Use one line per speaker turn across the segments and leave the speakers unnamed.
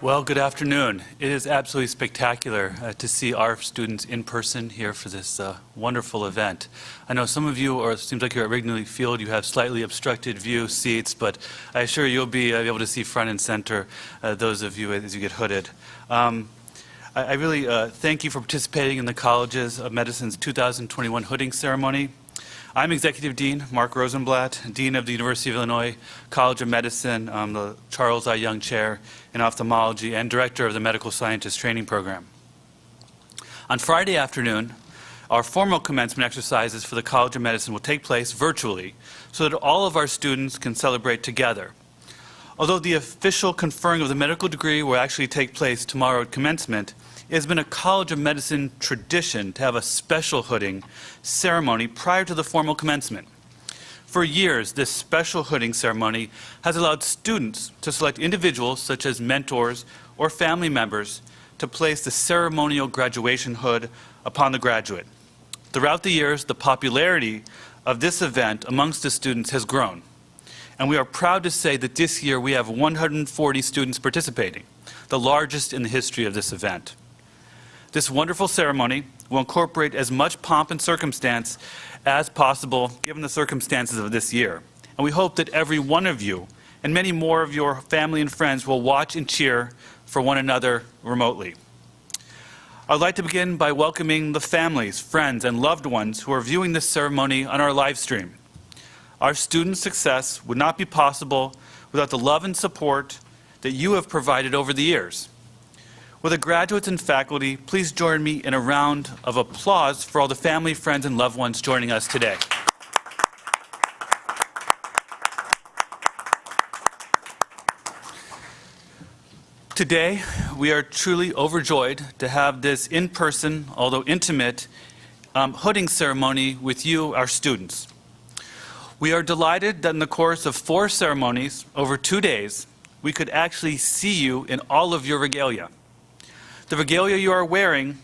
Well, good afternoon. It is absolutely spectacular to see our students in person here for this wonderful event. I know some of you, or it seems like you're at Wrigley Field, you have slightly obstructed view seats, but I assure you'll be able to see front and center, those of you as you get hooded. I really thank you for participating in the Colleges of Medicine's 2021 hooding ceremony. I'm Executive Dean Mark Rosenblatt, Dean of the University of Illinois College of Medicine, the Charles I. Young Chair in Ophthalmology, and Director of the Medical Scientist Training Program. On Friday afternoon, our formal commencement exercises for the College of Medicine will take place virtually so that all of our students can celebrate together. Although the official conferring of the medical degree will actually take place tomorrow at commencement, it has been a College of Medicine tradition to have a special hooding ceremony prior to the formal commencement. For years, this special hooding ceremony has allowed students to select individuals such as mentors or family members to place the ceremonial graduation hood upon the graduate. Throughout the years, the popularity of this event amongst the students has grown. And we are proud to say that this year we have 140 students participating, the largest in the history of this event. This wonderful ceremony will incorporate as much pomp and circumstance as possible given the circumstances of this year. And we hope that every one of you and many more of your family and friends will watch and cheer for one another remotely. I'd like to begin by welcoming the families, friends, and loved ones who are viewing this ceremony on our live stream. Our students' success would not be possible without the love and support that you have provided over the years. Will the graduates and faculty please join me in a round of applause for all the family, friends, and loved ones joining us today. Today, we are truly overjoyed to have this in-person, although intimate, hooding ceremony with you, our students. We are delighted that in the course of 4 ceremonies over 2 days, we could actually see you in all of your regalia. The regalia you are wearing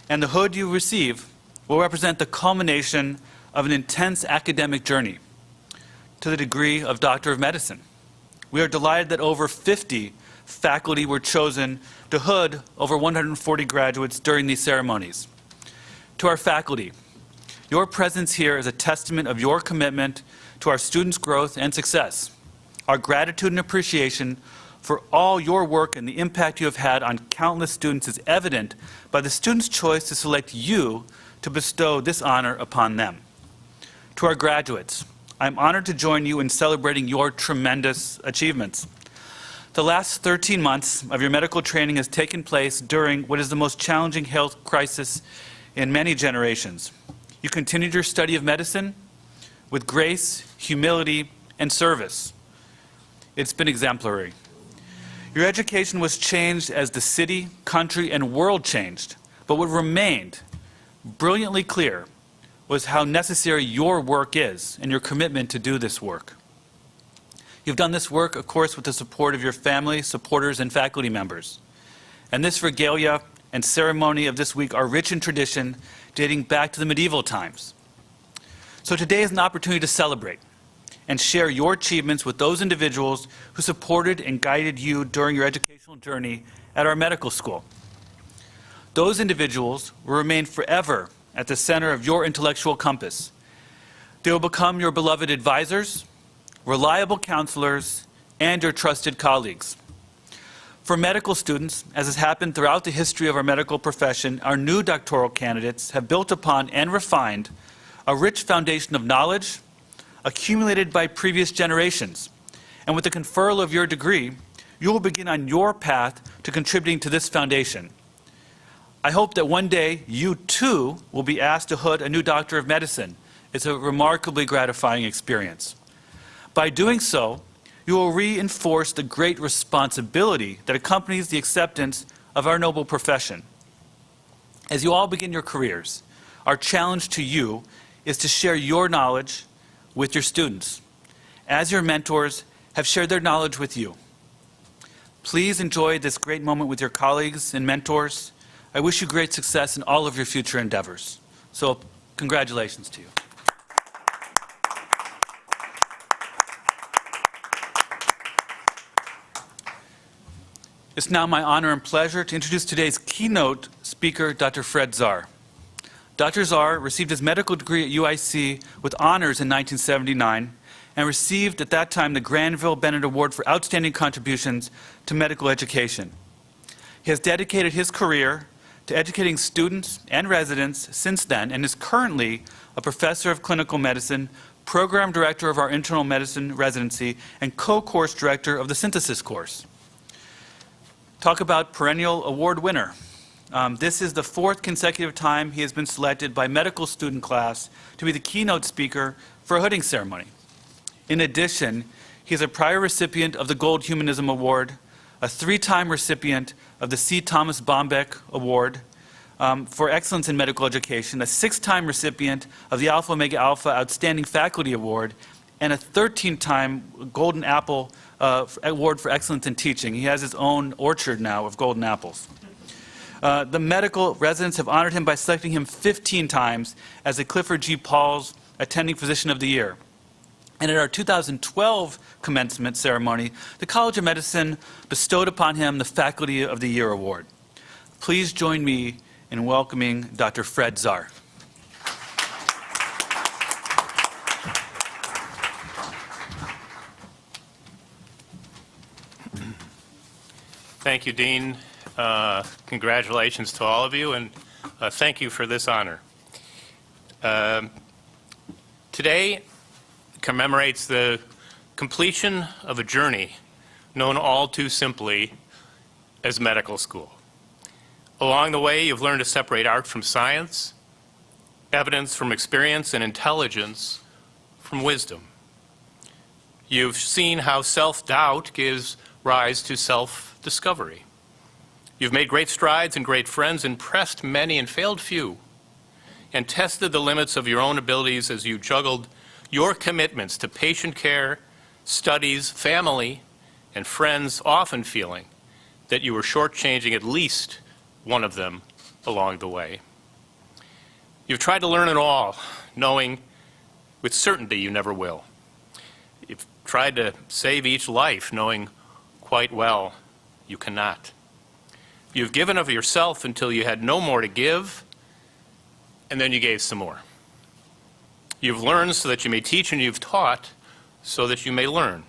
and the hood you receive will represent the culmination of an intense academic journey to the degree of Doctor of Medicine. We are delighted that over 50 faculty were chosen to hood over 140 graduates during these ceremonies. To our faculty, your presence here is a testament of your commitment to our students' growth and success. Our gratitude and appreciation for all your work and the impact you have had on countless students is evident by the students' choice to select you to bestow this honor upon them. To our graduates, I'm honored to join you in celebrating your tremendous achievements. The last 13 months of your medical training has taken place during what is the most challenging health crisis in many generations. You continued your study of medicine with grace, humility, and service. It's been exemplary. Your education was changed as the city, country, and world changed, but what remained brilliantly clear was how necessary your work is and your commitment to do this work. You've done this work, of course, with the support of your family, supporters, and faculty members. And this regalia and ceremony of this week are rich in tradition dating back to the medieval times. So today is an opportunity to celebrate and share your achievements with those individuals who supported and guided you during your educational journey at our medical school. Those individuals will remain forever at the center of your intellectual compass. They will become your beloved advisors, reliable counselors, and your trusted colleagues. For medical students, as has happened throughout the history of our medical profession, our new doctoral candidates have built upon and refined a rich foundation of knowledge accumulated by previous generations. And with the conferral of your degree, you will begin on your path to contributing to this foundation. I hope that one day you too will be asked to hood a new Doctor of Medicine. It's a remarkably gratifying experience. By doing so, you will reinforce the great responsibility that accompanies the acceptance of our noble profession. As you all begin your careers, our challenge to you is to share your knowledge with your students, as your mentors have shared their knowledge with you. Please enjoy this great moment with your colleagues and mentors. I wish you great success in all of your future endeavors. So, congratulations to you. It's now my honor and pleasure to introduce today's keynote speaker, Dr. Fred Czar. Dr. Czar received his medical degree at UIC with honors in 1979 and received at that time the Granville Bennett Award for Outstanding Contributions to Medical Education. He has dedicated his career to educating students and residents since then and is currently a professor of clinical medicine, program director of our internal medicine residency, and co-course director of the synthesis course. Talk about perennial award winner. This is the fourth consecutive time he has been selected by medical student class to be the keynote speaker for a hooding ceremony. In addition, he is a prior recipient of the Gold Humanism Award, a three-time recipient of the C. Thomas Bombeck Award for Excellence in Medical Education, a six-time recipient of the Alpha Omega Alpha Outstanding Faculty Award, and a 13-time Golden Apple Award for Excellence in Teaching. He has his own orchard now of golden apples. The medical residents have honored him by selecting him 15 times as the Clifford G. Paul's Attending Physician of the Year. And at our 2012 commencement ceremony, the College of Medicine bestowed upon him the Faculty of the Year Award. Please join me in welcoming Dr. Fred Czar.
Thank you, Dean. Congratulations to all of you, and thank you for this honor. Today commemorates the completion of a journey known all too simply as medical school. Along the way, you've learned to separate art from science, evidence from experience, and intelligence from wisdom. You've seen how self-doubt gives rise to self-discovery. You've made great strides and great friends, impressed many and failed few, and tested the limits of your own abilities as you juggled your commitments to patient care, studies, family, and friends, often feeling that you were shortchanging at least one of them along the way. You've tried to learn it all, knowing with certainty you never will. You've tried to save each life, knowing quite well you cannot. You've given of yourself until you had no more to give, and then you gave some more. You've learned so that you may teach, and you've taught so that you may learn.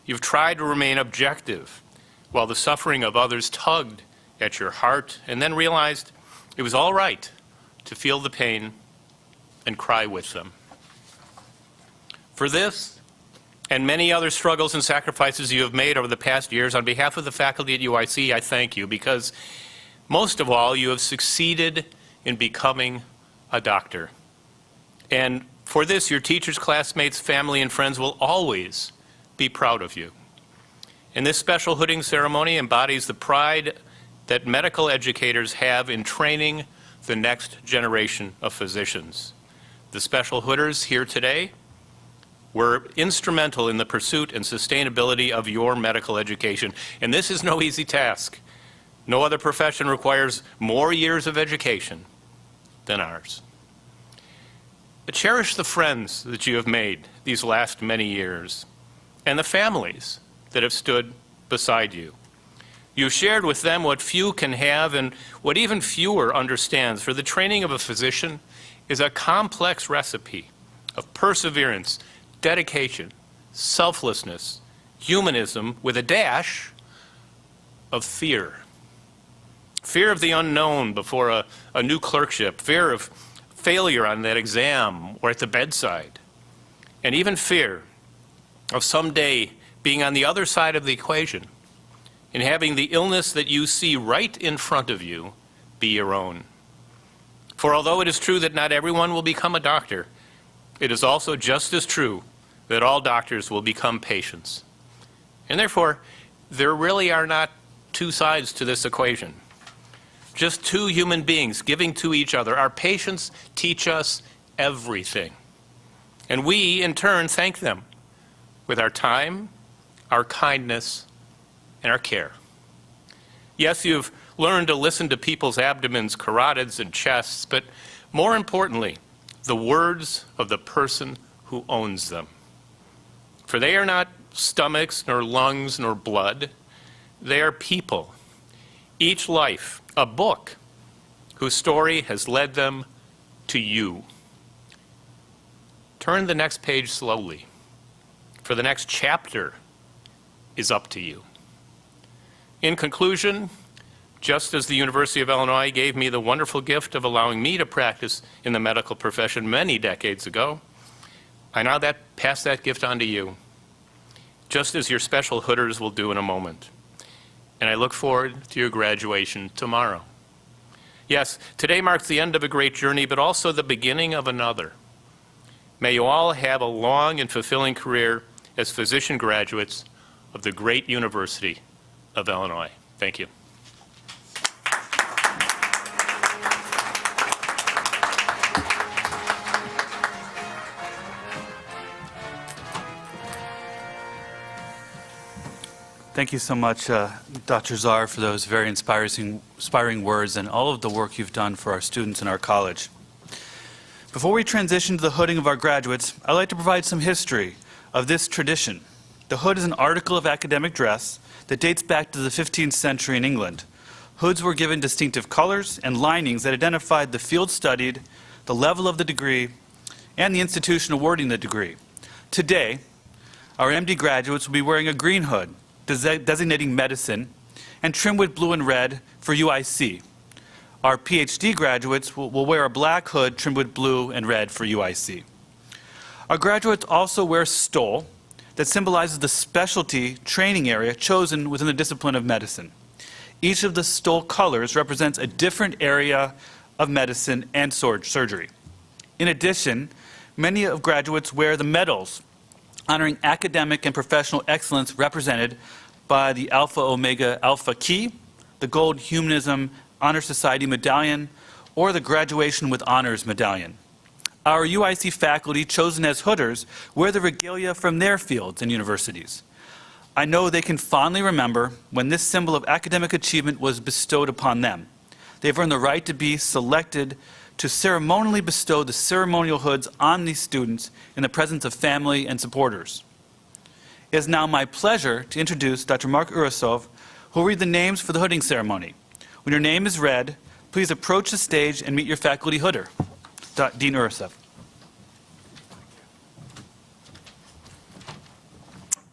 You've tried to remain objective while the suffering of others tugged at your heart, and then realized it was all right to feel the pain and cry with them. For this and many other struggles and sacrifices you have made over the past years, on behalf of the faculty at UIC, I thank you, because most of all, you have succeeded in becoming a doctor. And for this, your teachers, classmates, family, and friends will always be proud of you. And this special hooding ceremony embodies the pride that medical educators have in training the next generation of physicians. The special hooders here today were instrumental in the pursuit and sustainability of your medical education. And this is no easy task. No other profession requires more years of education than ours. But cherish the friends that you have made these last many years, and the families that have stood beside you. You've shared with them what few can have and what even fewer understands, for the training of a physician is a complex recipe of perseverance, dedication, selflessness, humanism, with a dash of fear. Fear of the unknown before a new clerkship, fear of failure on that exam or at the bedside, and even fear of someday being on the other side of the equation and having the illness that you see right in front of you be your own. For although it is true that not everyone will become a doctor, it is also just as true that all doctors will become patients. And therefore, there really are not two sides to this equation. Just two human beings giving to each other. Our patients teach us everything. And we, in turn, thank them with our time, our kindness, and our care. Yes, you've learned to listen to people's abdomens, carotids, and chests, but more importantly, the words of the person who owns them. For they are not stomachs, nor lungs, nor blood. They are people, each life a book whose story has led them to you. Turn the next page slowly, for the next chapter is up to you. In conclusion, just as the University of Illinois gave me the wonderful gift of allowing me to practice in the medical profession many decades ago, I now pass that gift on to you, just as your special hooders will do in a moment. And I look forward to your graduation tomorrow. Yes, today marks the end of a great journey, but also the beginning of another. May you all have a long and fulfilling career as physician graduates of the great University of Illinois. Thank you.
Thank you so much, Dr. Czar, for those very inspiring words and all of the work you've done for our students in our college. Before we transition to the hooding of our graduates, I'd like to provide some history of this tradition. The hood is an article of academic dress that dates back to the 15th century in England. Hoods were given distinctive colors and linings that identified the field studied, the level of the degree, and the institution awarding the degree. Today, our MD graduates will be wearing a green hood, designating medicine, and trimmed with blue and red for UIC. Our PhD graduates will wear a black hood trimmed with blue and red for UIC. Our graduates also wear stole that symbolizes the specialty training area chosen within the discipline of medicine. Each of the stole colors represents a different area of medicine and surgery. In addition, many of graduates wear the medals honoring academic and professional excellence represented by the Alpha Omega Alpha Key, the Gold Humanism Honor Society Medallion, or the Graduation with Honors Medallion. Our UIC faculty, chosen as hooders, wear the regalia from their fields and universities. I know they can fondly remember when this symbol of academic achievement was bestowed upon them. They've earned the right to be selected to ceremonially bestow the ceremonial hoods on these students in the presence of family and supporters. It is now my pleasure to introduce Dr. Mark Urasov, who will read the names for the hooding ceremony. When your name is read, please approach the stage and meet your faculty hooder. Dean Urasov.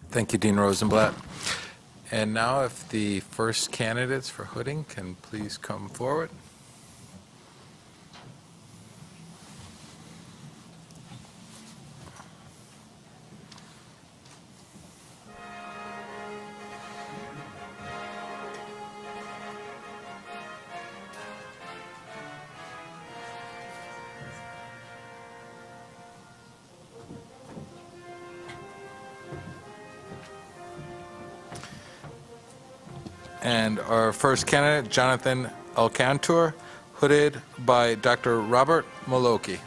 Thank you, Dean Rosenblatt. And now if the first candidates for hooding can please come forward. And our first candidate, Jonathan Alcantor, hooded by Dr. Robert Moloki.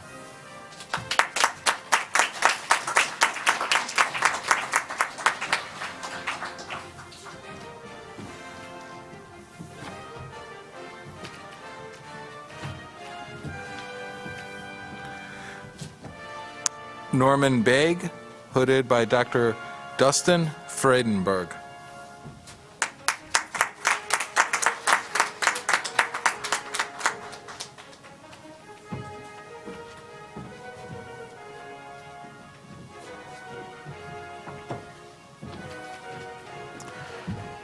Norman Begg, hooded by Dr. Dustin Fredenberg.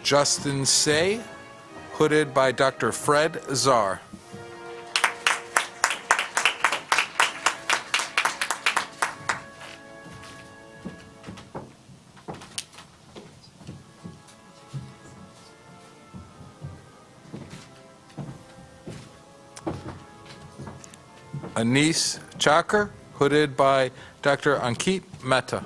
Justin Say, hooded by Dr. Fred Czar. Anis Chakar, hooded by Dr. Ankit Mehta.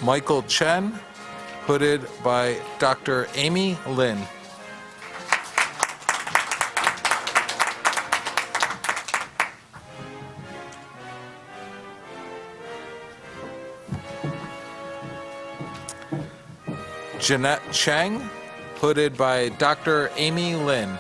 Michael Chen, hooded by Dr. Amy Lin. Jeanette Cheng, hooded by Dr. Amy Lin.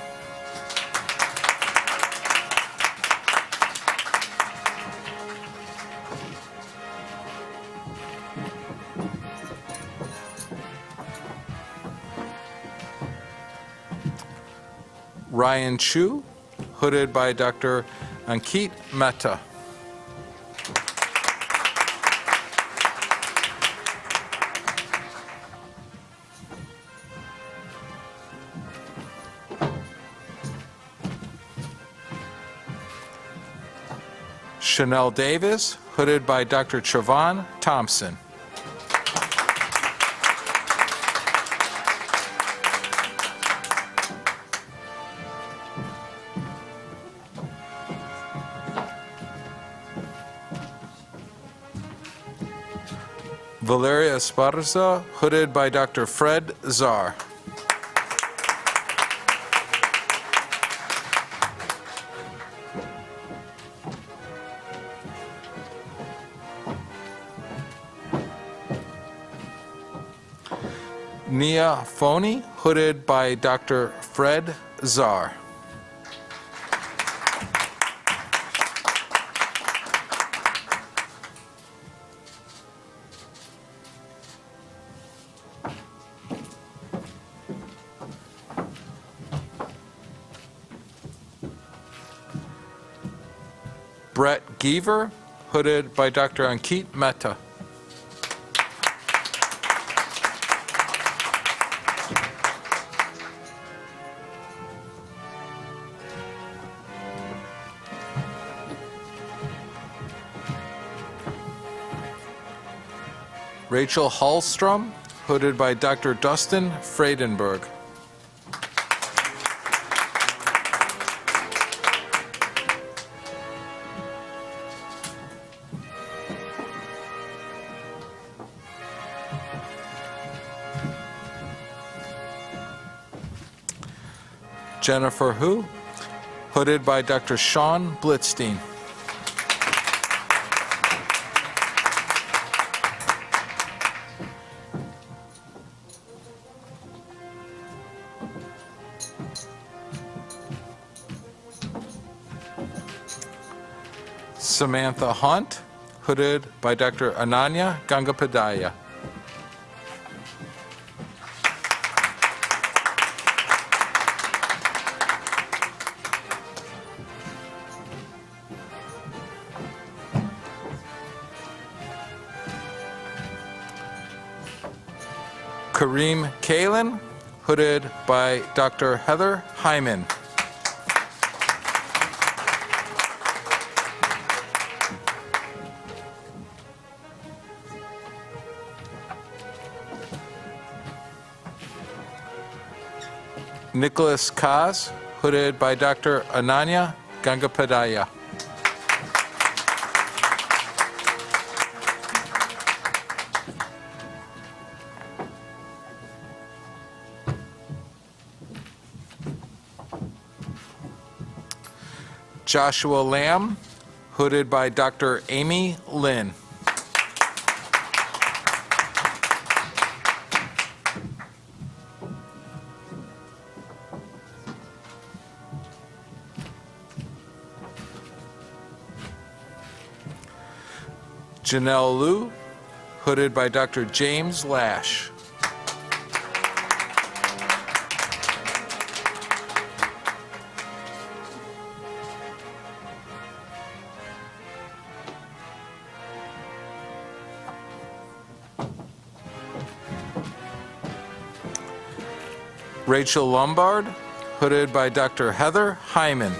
Ryan Chu, hooded by Dr. Ankit Mehta. Chanel Davis, hooded by Dr. Trevon Thompson. Valeria Esparza, hooded by Dr. Fred Czar. Nia Phoney, hooded by Dr. Fred Czar. Brett Geaver, hooded by Dr. Ankit Mehta. Rachel Hallstrom, hooded by Dr. Dustin Friedenberg. Jennifer Hu, hooded by Dr. Sean Blitzstein. Samantha Hunt, hooded by Dr. Ananya Gangapadaya. Kareem Kalin, hooded by Dr. Heather Hyman. Nicholas Kaz, hooded by Dr. Ananya Gangapadaya. Joshua Lamb, hooded by Dr. Amy Lin. Janelle Liu, hooded by Dr. James Lash. Rachel Lombard, hooded by Dr. Heather Hyman.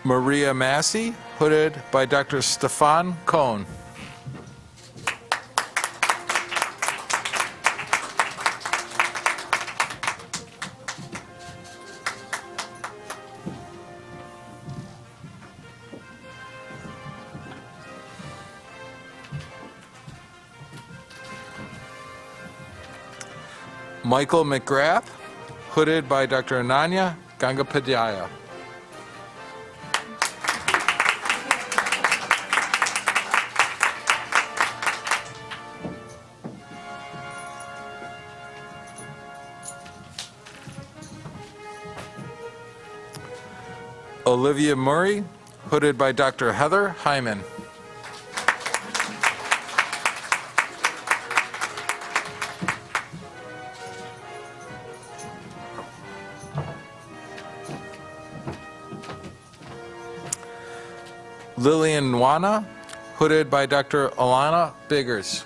Maria Massey, hooded by Dr. Stefan Cohn. Michael McGrath, hooded by Dr. Ananya Gangapadhyaya. Olivia Murray, hooded by Dr. Heather Hyman. Lillian Nwana, hooded by Dr. Alana Biggers.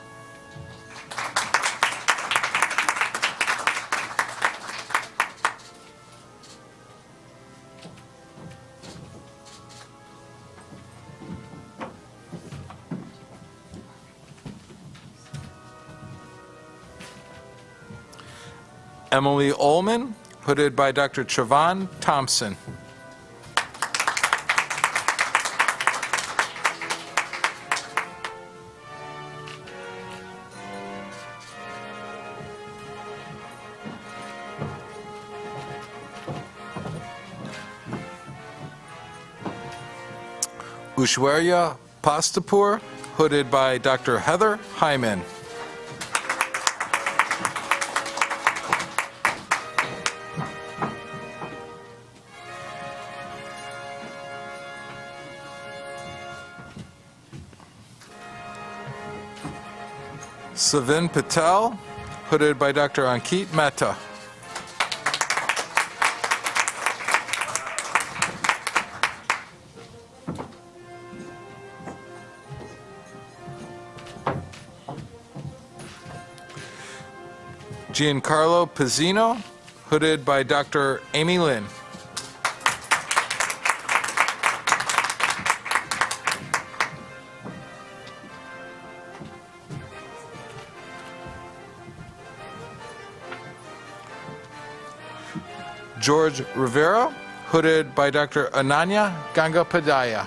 Emily Ullman, hooded by Dr. Trevon Thompson. Ushwarya Pastapur, hooded by Dr. Heather Hyman. Savin Patel, hooded by Dr. Ankit Mehta. Giancarlo Pizzino, hooded by Dr. Amy Lynn. George Rivera, hooded by Dr. Ananya Gangapadhyaya.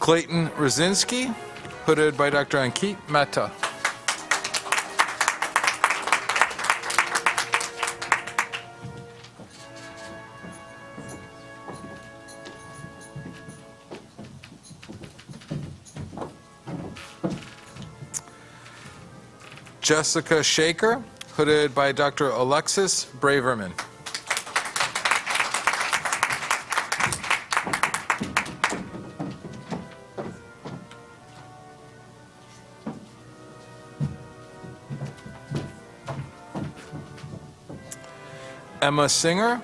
Clayton Rosinski, hooded by Dr. Ankit Mehta. Jessica Shaker, hooded by Dr. Alexis Braverman. Emma Singer,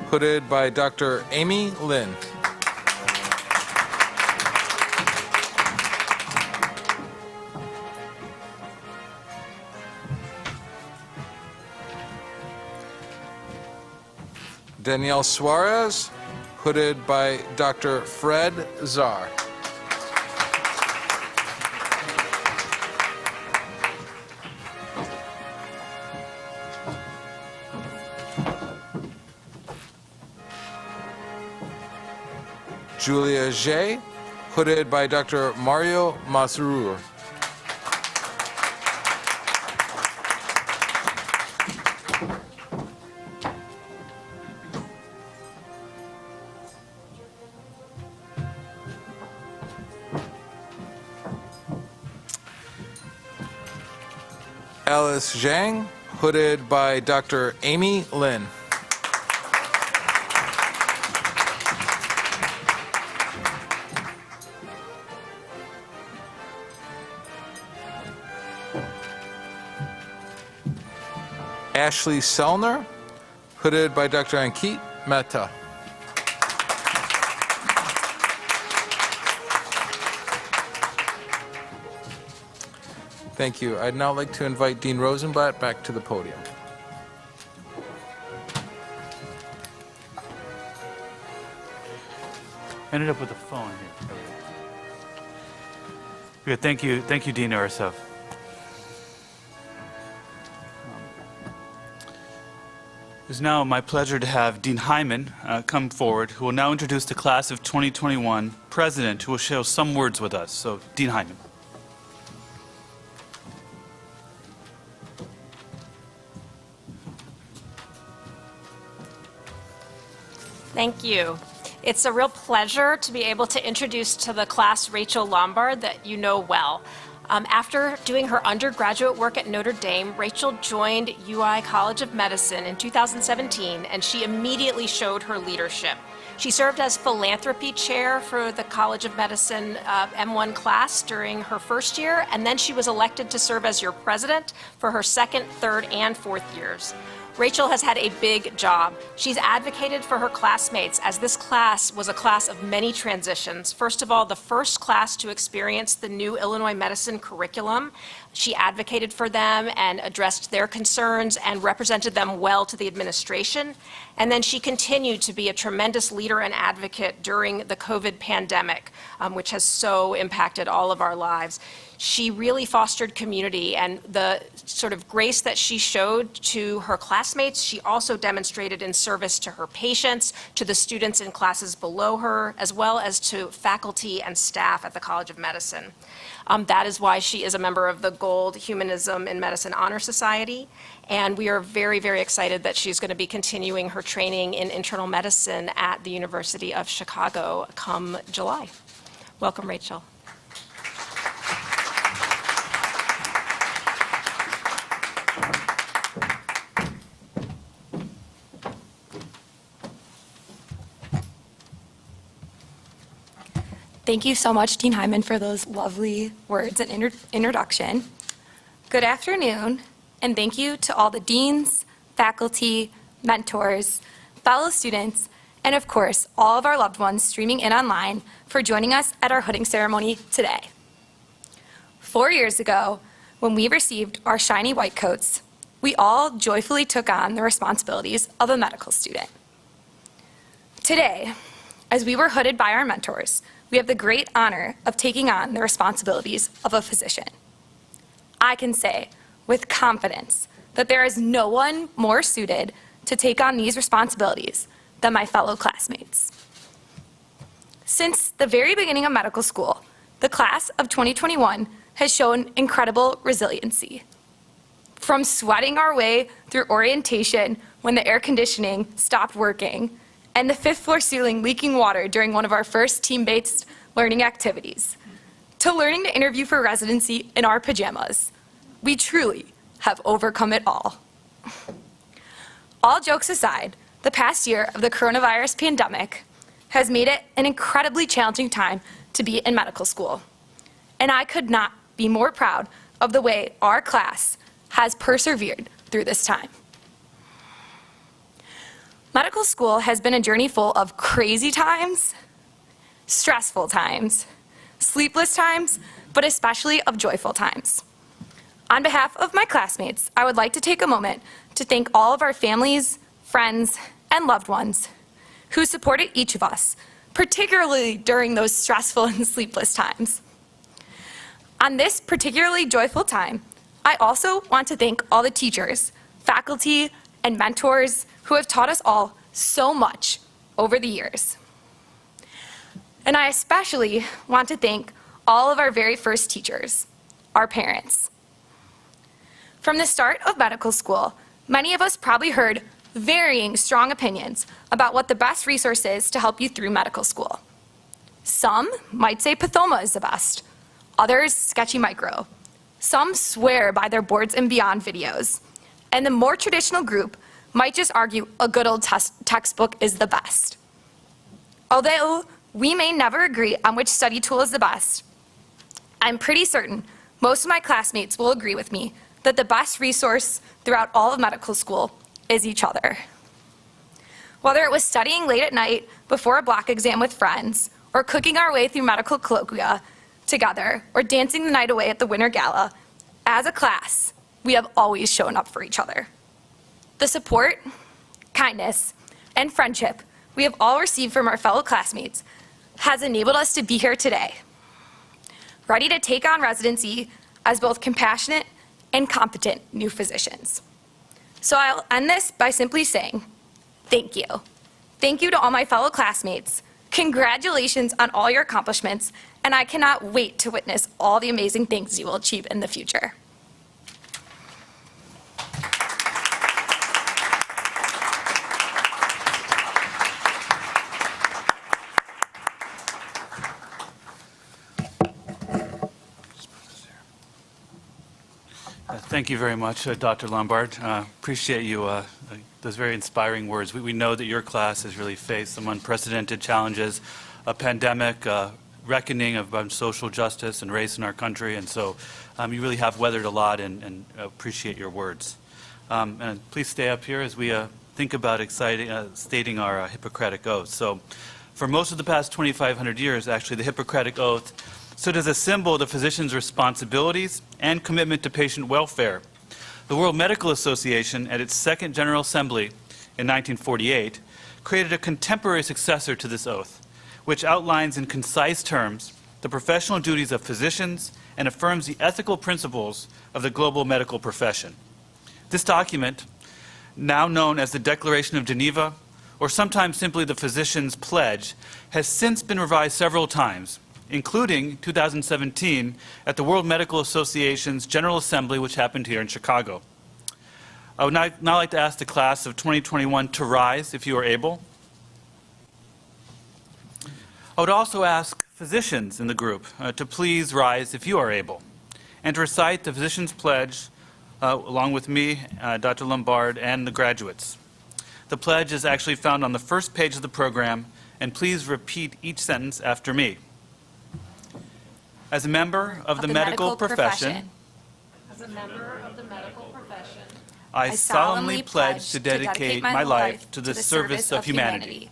hooded by Dr. Amy Lynn. Danielle Suarez, hooded by Dr. Fred Czar. Julia Jay, hooded by Dr. Mario Mazrur. Alice Zhang, hooded by Dr. Amy Lin. Ashley Selner, hooded by Dr. Ankit Mehta. Thank you. I'd now like to invite Dean Rosenblatt back to the podium.
Ended up with a phone here. Good. Thank you, Dean Arsov. It's now my pleasure to have Dean Hyman come forward, who will now introduce the class of 2021 president, who will share some words with us. So, Dean Hyman.
Thank you. It's a real pleasure to be able to introduce to the class Rachel Lombard that you know well. After doing her undergraduate work at Notre Dame, Rachel joined UI College of Medicine in 2017, and she immediately showed her leadership. She served as philanthropy chair for the College of Medicine M1 class during her first year, and then she was elected to serve as your president for her second, third, and fourth years. Rachel has had a big job. She's advocated for her classmates, as this class was a class of many transitions. First of all, the first class to experience the new Illinois medicine curriculum. She advocated for them and addressed their concerns and represented them well to the administration. And then she continued to be a tremendous leader and advocate during the COVID pandemic, which has so impacted all of our lives. She really fostered community, and the sort of grace that she showed to her classmates, she also demonstrated in service to her patients, to the students in classes below her, as well as to faculty and staff at the College of Medicine. That is why she is a member of the Gold Humanism in Medicine Honor Society, and we are very, very excited that she's going to be continuing her training in internal medicine at the University of Chicago come July. Welcome, Rachel.
Thank you so much, Dean Hyman, for those lovely words and introduction. Good afternoon, and thank you to all the deans, faculty, mentors, fellow students, and of course, all of our loved ones streaming in online for joining us at our hooding ceremony today. 4 years ago, when we received our shiny white coats, we all joyfully took on the responsibilities of a medical student. Today, as we were hooded by our mentors, we have the great honor of taking on the responsibilities of a physician. I can say with confidence that there is no one more suited to take on these responsibilities than my fellow classmates. Since the very beginning of medical school, the class of 2021 has shown incredible resiliency. From sweating our way through orientation when the air conditioning stopped working, and the 5th floor ceiling leaking water during one of our first team-based learning activities, to learning to interview for residency in our pajamas, we truly have overcome it all. All jokes aside, the past year of the coronavirus pandemic has made it an incredibly challenging time to be in medical school. And I could not be more proud of the way our class has persevered through this time. Medical school has been a journey full of crazy times, stressful times, sleepless times, but especially of joyful times. On behalf of my classmates, I would like to take a moment to thank all of our families, friends, and loved ones who supported each of us, particularly during those stressful and sleepless times. On this particularly joyful time, I also want to thank all the teachers, faculty, and mentors who have taught us all so much over the years. And I especially want to thank all of our very first teachers, our parents. From the start of medical school, many of us probably heard varying strong opinions about what the best resource is to help you through medical school. Some might say Pathoma is the best, others Sketchy Micro. Some swear by their Boards and Beyond videos, and the more traditional group might just argue a good old textbook is the best. Although we may never agree on which study tool is the best, I'm pretty certain most of my classmates will agree with me that the best resource throughout all of medical school is each other. Whether it was studying late at night before a block exam with friends, or cooking our way through medical colloquia together, or dancing the night away at the winter gala, as a class, we have always shown up for each other. The support, kindness, and friendship we have all received from our fellow classmates has enabled us to be here today, ready to take on residency as both compassionate and competent new physicians. So I'll end this by simply saying, thank you. Thank you to all my fellow classmates. Congratulations on all your accomplishments, and I cannot wait to witness all the amazing things you will achieve in the future.
Thank you very much, Dr. Lombard. Appreciate you, those very inspiring words. We know that your class has really faced some unprecedented challenges, a pandemic, reckoning of social justice and race in our country, and so you really have weathered a lot, and appreciate your words. And please stay up here as we think about stating our Hippocratic Oath. So for most of the past 2,500 years, actually, the Hippocratic Oath stood as a symbol of the physician's responsibilities and commitment to patient welfare. The World Medical Association, at its second General Assembly in 1948, created a contemporary successor to this oath, which outlines in concise terms the professional duties of physicians and affirms the ethical principles of the global medical profession. This document, now known as the Declaration of Geneva, or sometimes simply the Physician's Pledge, has since been revised several times, including 2017 at the World Medical Association's General Assembly, which happened here in Chicago. I would now like to ask the class of 2021 to rise, if you are able. I would also ask physicians in the group to please rise, if you are able, and to recite the Physician's Pledge along with me, Dr. Lombard, and the graduates. The pledge is actually found on the first page of the program, and please repeat each sentence after me. As a member of the medical profession, I solemnly pledge to dedicate my life to the service of humanity.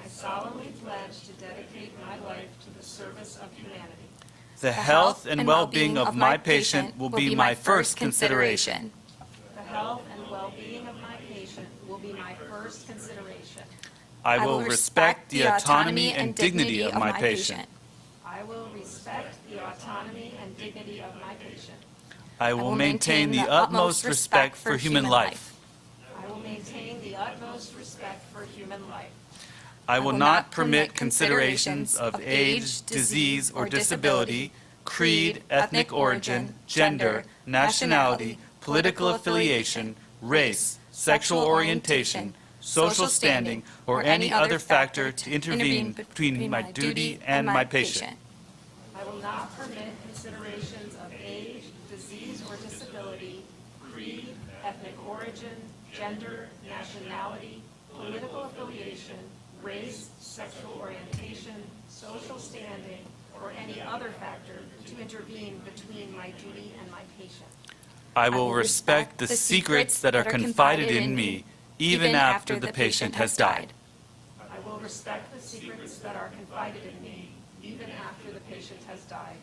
I solemnly pledge to dedicate my life to the service of humanity.
The health and well-being of my patient will be my first consideration.
The health and well-being of my patient will be my first consideration.
I will respect the autonomy and dignity of my patient.
I will respect the autonomy and dignity of my patient.
I will maintain the utmost respect for human life.
I will maintain the utmost respect for human life.
I will not permit considerations of age, disease, or disability, creed, ethnic origin, gender, nationality, political affiliation, race, sexual orientation, social standing, or any other factor to intervene between my duty and my patient.
I will not permit considerations of age, disease, or disability, creed, ethnic origin, gender, nationality, political affiliation, race, sexual orientation, social standing, or any other factor to intervene between my duty and my patient.
I will respect the secrets that are confided in me, even after the patient has died.
I will respect the secrets that are confided in me, even after the patient has died.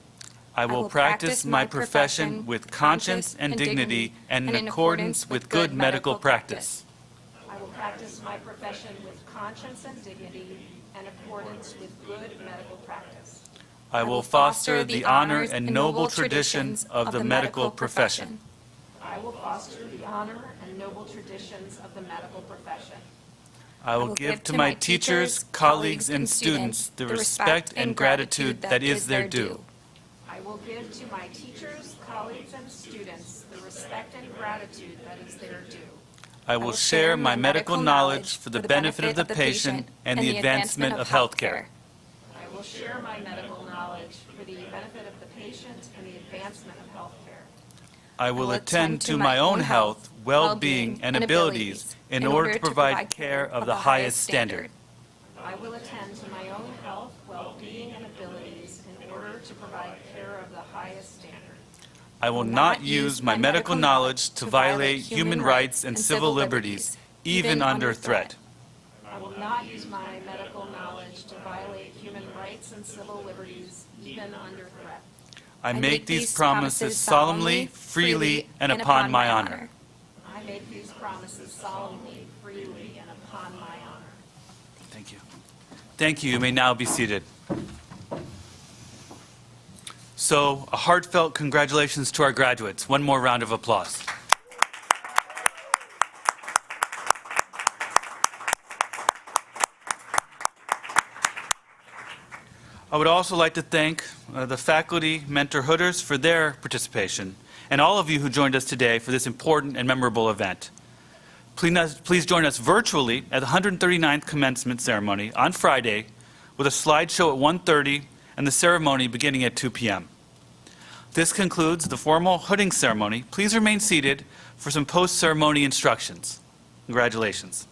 I will practice my profession with conscience and dignity and in accordance with good medical practice.
I will practice my profession with conscience and dignity and accordance with good medical practice.
I will foster the honor and noble traditions of the medical profession.
I will foster the honor and noble traditions of the medical profession.
I will give to my teachers, colleagues, and students the respect and gratitude that is their due.
I will give to my teachers, colleagues, and students the respect and gratitude that is their due.
I will share my medical knowledge for the benefit of the patient and the advancement of healthcare.
I will share my medical knowledge for the benefit of the patient and the advancement of healthcare.
I will attend to my own health, well-being, and abilities in order to provide care of the highest standard.
I will attend to my own health, well-being, and abilities in order to provide care of the highest standard.
I will not use my medical knowledge to violate human rights and civil liberties, even under threat.
I will not use my medical knowledge to violate human rights and civil liberties, even under threat.
I make these promises solemnly, freely, and upon my honor.
I make these promises solemnly, freely, and upon my honor.
Thank you. Thank you. You may now be seated. So, a heartfelt congratulations to our graduates. One more round of applause. I would also like to thank the faculty mentor hooders for their participation, and all of you who joined us today for this important and memorable event. Please join us virtually at the 139th commencement ceremony on Friday with a slideshow at 1:30 and the ceremony beginning at 2 p.m. This concludes the formal hooding ceremony. Please remain seated for some post-ceremony instructions. Congratulations.